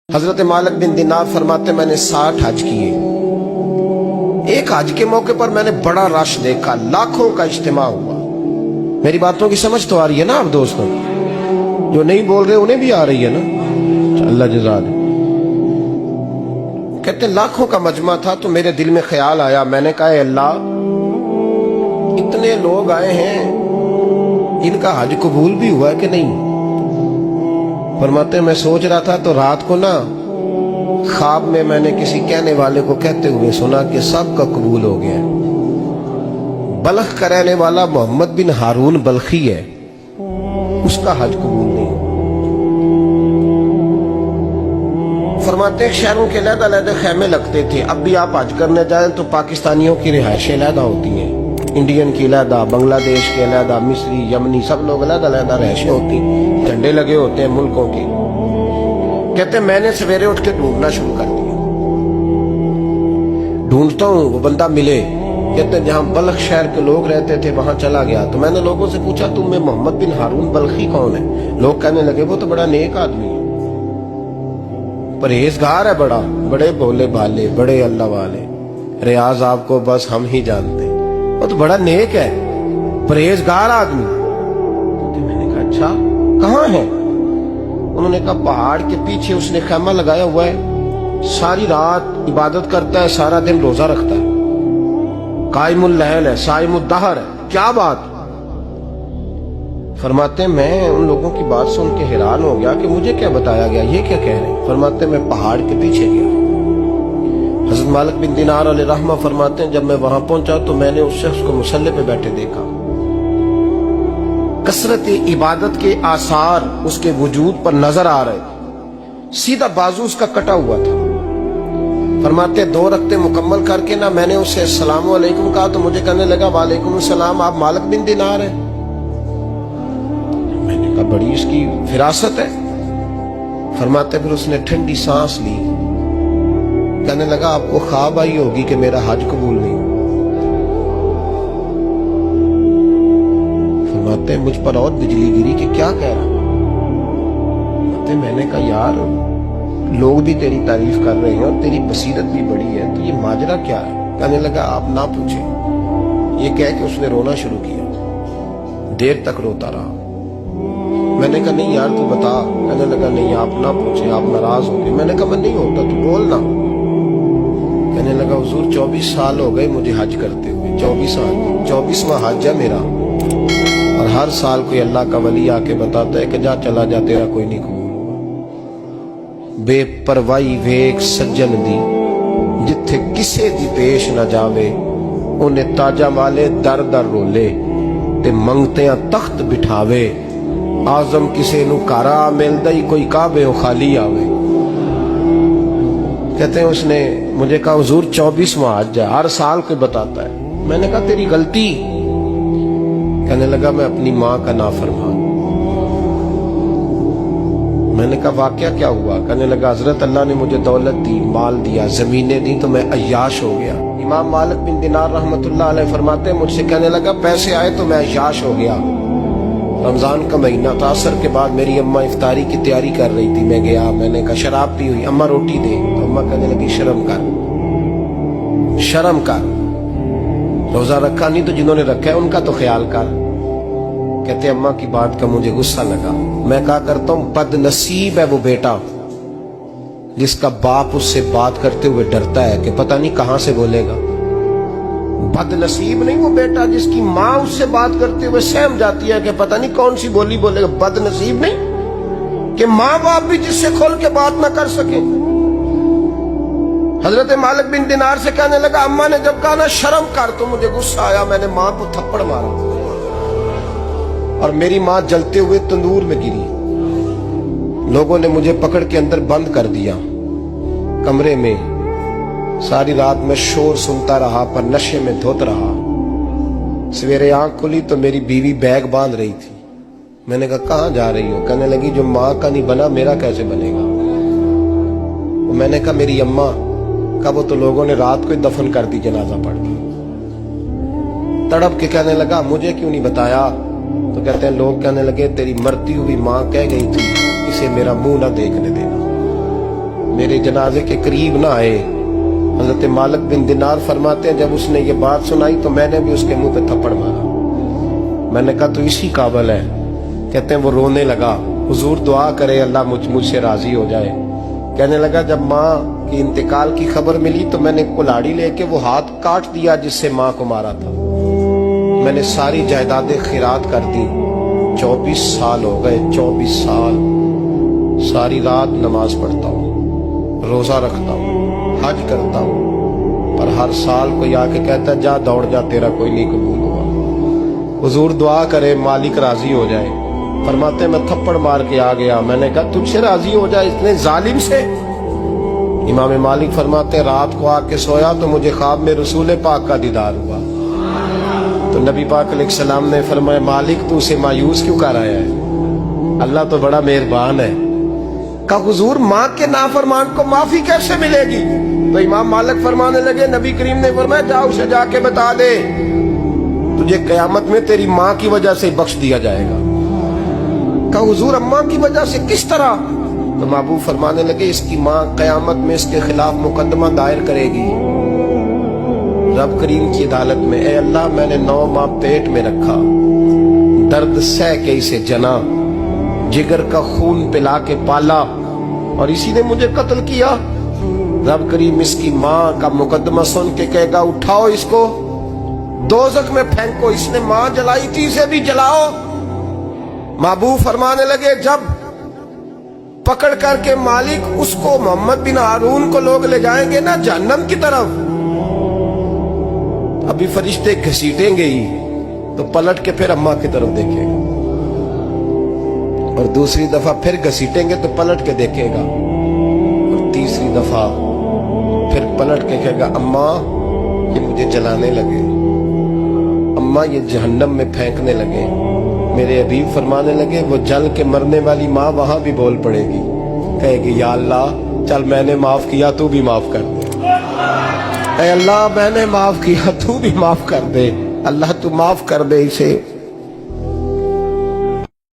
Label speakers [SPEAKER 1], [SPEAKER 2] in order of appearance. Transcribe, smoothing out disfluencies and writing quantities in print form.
[SPEAKER 1] हजरत मालिक बिन दिनार फरमाते मैंने 60 हज किए। एक हज के मौके पर मैंने बड़ा रश देखा, लाखों का इज्तिमा हुआ। मेरी बातों की समझ तो आ रही है ना आप दोस्तों? जो नहीं बोल रहे उन्हें भी आ रही है ना? अल्लाह जज़ा दे। कहते लाखों का मजमा था तो मेरे दिल में ख्याल आया, मैंने कहा अल्लाह इतने लोग आए हैं, इनका हज कबूल भी हुआ है कि नहीं? फरमाते मैं सोच रहा था तो रात को ना ख्वाब में मैंने किसी कहने वाले को कहते हुए सुना कि सब का कबूल हो गया। बल्ख का रहने वाला मोहम्मद बिन हारून बल्खी है, उसका हज कबूल नहीं। फरमाते शहरों के अलग-अलग खैमे लगते थे। अब भी आप हज करने जाएं तो पाकिस्तानियों की रिहाइशें अलग होती हैं, इंडियन की अलग, बांग्लादेश के अलग, मिस्री, यमनी, सब लोग अलग-अलग रिहाइशें होती, झंडे लगे होते हैं मुल्कों के। कहते मैंने सवेरे उठ के ढूंढना शुरू कर दिया, ढूंढता हूँ वो बंदा मिले। कहते जहां बल्ख शहर के लोग रहते थे वहां चला गया तो मैंने लोगों से पूछा तुम में मोहम्मद बिन हारून बल्खी कौन है? लोग कहने लगे वो तो बड़ा नेक आदमी है, परहेजगार है, बड़े भोले भाले, बड़े अल्लाह वाले, रियाज आपको बस हम ही जानते हैं, वो तो बड़ा नेक है, परहेजगार आदमी। तो मैंने कहा अच्छा कहाँ है? उन्होंने कहा पहाड़ के पीछे उसने खैमा लगाया हुआ है, सारी रात इबादत करता है, सारा दिन रोजा रखता है, कायमुल लैल है, साइमुद दहर है। क्या बात? फरमाते मैं उन लोगों की बात सुन के हैरान हो गया कि मुझे क्या बताया गया, ये क्या कह रहे हैं? फरमाते मैं पहाड़ के पीछे गया। हज़रत मालिक बिन दिनार अलैहि रहमा फरमाते हैं जब मैं वहां पहुंचा तो मैंने उस शख्स को मुसल्ले पे बैठे देखा। कसरत इबादत के आसार उसके वजूद पर नजर आ रहे, सीधा बाजू उसका कटा हुआ था। फरमाते 2 रकते मुकम्मल करके ना मैंने उससे अस्सलामु अलैकुम कहा तो मुझे कहने लगा वालेकुम सलाम, आप मालिक बिन दिनार हैं? मैंने कहा बड़ी इसकी फिरासत है। फरमाते फिर उसने ठंडी सांस ली, कहने लगा आपको ख्वाब आई होगी कि मेरा हज कबूल नहीं। फरमाते मुझ पर और बिजली गिरी कि क्या कह रहा? मैंने कहा यार लोग भी तेरी तारीफ कर रहे हैं और तेरी बसीरत भी बड़ी है, तो ये माजरा क्या है? कहने लगा आप ना पूछे। ये कह के उसने रोना शुरू किया, देर तक रोता रहा। मैंने कहा नहीं यार तू बता। कहने लगा नहीं आप ना पूछे, आप नाराज हो गए। मैंने कहा मैं नहीं होता, तू बोल ना। कहने लगा हुजूर 24 साल हो गए मुझे हज करते हुए, 24 साल, 24वां हज है मेरा, और हर साल कोई अल्लाह का वली आके बताता है कि जा चला जा तेरा कोई नहीं कबूल हुआ। बेपरवाही वेख सज्जन दी जिथे किसे दी पेश न जावे, उन्हें ताजा वाले दर दर रोले ते मंगते तख्त बिठावे, आजम किसे नु कारा मिलदा ही कोई काबे खाली आवे। कहते हैं उसने मुझे कहा हुजूर 24वां हज है, हर साल कोई बताता है। मैंने कहा तेरी गलती। कहने लगा मैं अपनी माँ का नाफरमान। मैंने कहा वाकया क्या हुआ? कहने लगा हजरत अल्लाह ने मुझे दौलत दी, माल दिया, जमीनें दी तो मैं अय्याश हो गया। इमाम मालिक बिन दिनार रहमतुल्लाह अलैह फरमाते मुझसे कहने लगा पैसे आए तो मैं अय्याश हो गया। रमजान का महीना था, असर के बाद मेरी अम्मा इफ्तारी की तैयारी कर रही थी, मैं गया, मैंने कहा शराब पी हुई, अम्मा रोटी दे, तो अम्मा कहने लगी शर्म कर, शर्म कर, रोजा रखा नहीं तो जिन्होंने रखा है उनका तो ख्याल कर। कहते अम्मा की बात का मुझे गुस्सा लगा। मैं कहा करता हूं बदनसीब है वो बेटा जिसका बाप उससे बात करते हुए डरता है कि पता नहीं कहां से बोलेगा। बदनसीब नहीं वो बेटा जिसकी माँ उससे बात करते हुए सहम जाती है कि पता नहीं कौन सी बोली बोलेगा। बदनसीब नहीं कि माँ बाप भी जिससे खोल के बात ना कर सके। हजरत मालिक बिन दिनार से कहने लगा अम्मा ने जब कहा ना शर्म कर तो मुझे गुस्सा आया, मैंने माँ को थप्पड़ मारा और मेरी माँ जलते हुए तंदूर में गिरी। लोगों ने मुझे पकड़ के अंदर बंद कर दिया कमरे में। सारी रात में शोर सुनता रहा पर नशे में धोत रहा। सवेरे आंख खुली तो मेरी बीवी बैग बांध रही थी। मैंने कहा कहाँ जा रही हो? कहने लगी जो माँ का नहीं बना मेरा कैसे बनेगा? वो मैंने कहा मेरी अम्मा का वो तो लोगों ने रात को ही दफन कर दी जनाजा पढ़ के। तड़प के कहने लगा मुझे क्यों नहीं बताया? तो कहते हैं लोग कहने लगे तेरी मरती हुई माँ कह गई थी इसे मेरा मुंह ना देखने देना। میرے جنازے کے قریب نہ آئے. حضرت مالک بن دینار فرماتے ہیں جب اس نے یہ بات سنائی تو میں نے بھی اس کے منہ پہ تھپڑ مارا. میں نے کہا تو اسی قابل ہے. کہتے ہیں وہ رونے لگا, حضور دعا کرے اللہ مجھ سے راضی ہو جائے. کہنے لگا جب ماں کی انتقال کی خبر ملی تو میں نے کلاڑی لے کے وہ ہاتھ کاٹ دیا جس سے ماں کو مارا تھا. میں نے ساری جائیدادیں خیرات کر دی. 24 سال ہو گئے, 24 سال. ساری رات نماز پڑھتا ہوں, روزہ رکھتا ہوں, حج کرتا ہوں, پر ہر سال کوئی آ کے کہتا ہے جا دوڑ جا تیرا کوئی نہیں قبول ہوا. حضور دعا کرے مالک راضی ہو جائے. فرماتے ہیں میں تھپڑ مار کے آ گیا. میں نے کہا تجھ سے راضی ہو جائے اتنے ظالم سے. امام مالک فرماتے ہیں رات کو آ کے سویا تو مجھے خواب میں رسول پاک کا دیدار ہوا. تو نبی پاک علیہ السلام نے فرمایا مالک تو اسے مایوس کیوں کر آیا ہے, اللہ تو بڑا مہربان ہے. کہا حضور ماں کے نافرمان کو معافی کیسے ملے گی؟ تو امام مالک فرمانے لگے نبی کریم نے فرمایا جا اسے جا کے بتا دے تجھے قیامت میں تیری ماں کی وجہ سے بخش دیا جائے گا. کہا حضور اماں کی وجہ سے کس طرح؟ تو محبوب فرمانے لگے اس کی ماں قیامت میں اس کے خلاف مقدمہ دائر کرے گی رب کریم کی عدالت میں. اے اللہ میں نے 9 ماہ پیٹ میں رکھا, درد سہ کے اسے جنا, جگر کا خون پلا کے پالا اور اسی نے مجھے قتل کیا. رب کریم اس کی ماں کا مقدمہ سن کے کہے گا اٹھاؤ اس کو دوزخ میں پھینکو, اس نے ماں جلائی تھی اسے بھی جلاؤ. محبوب فرمانے لگے جب پکڑ کر کے مالک اس کو محمد بن ہارون کو لوگ لے جائیں گے نا جہنم کی طرف, ابھی فرشتے گھسیٹیں گے ہی تو پلٹ کے پھر اماں کی طرف دیکھے گا, اور دوسری دفعہ پھر گھسیٹیں گے تو پلٹ کے دیکھے گا, اور تیسری دفعہ پھر پلٹ کے کہے گا اماں یہ مجھے جلانے لگے, اماں یہ جہنم میں پھینکنے لگے. میرے حبیب فرمانے لگے وہ جل کے مرنے والی ماں وہاں بھی بول پڑے گی, کہے گی یا اللہ چل میں نے معاف کیا تو بھی معاف کر دے, اے اللہ میں نے معاف کیا تو بھی معاف کر دے, اللہ تو معاف کر دے اسے.